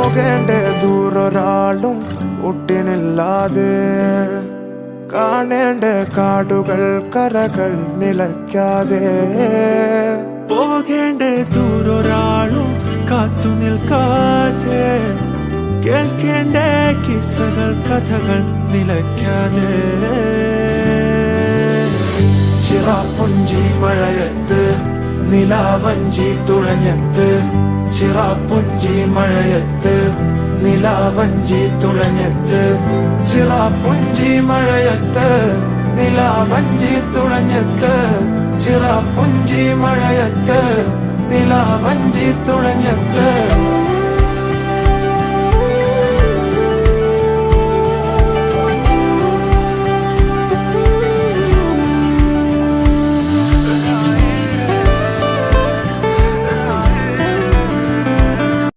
പോകേണ്ട ദൂരൊരാളും ഒട്ടിനില്ലാതെ കാണേണ്ട കാടുകൾ കരകൾ നിലയ്ക്കാതെ പോകേണ്ട ദൂരൊരാളും കാത്തു നിൽക്കാതെ കേൾക്കേണ്ട കിസ്സകൾ കഥകൾ നിലയ്ക്കാതെ ചിറാപ്പുഞ്ചി മഴയത്ത് നിലാവഞ്ചി തുഴഞ്ഞത്ത് ചിറാപ്പുഞ്ചി മഴയത്ത് നിലാവഞ്ചി തുഴഞ്ഞത്ത് ചിറാപ്പുഞ്ചി മഴയത്ത് നിലാവഞ്ചി തുഴഞ്ഞത്ത് ചിറാപ്പുഞ്ചി മഴയത്ത് നിലാവഞ്ചി തുഴഞ്ഞത്ത്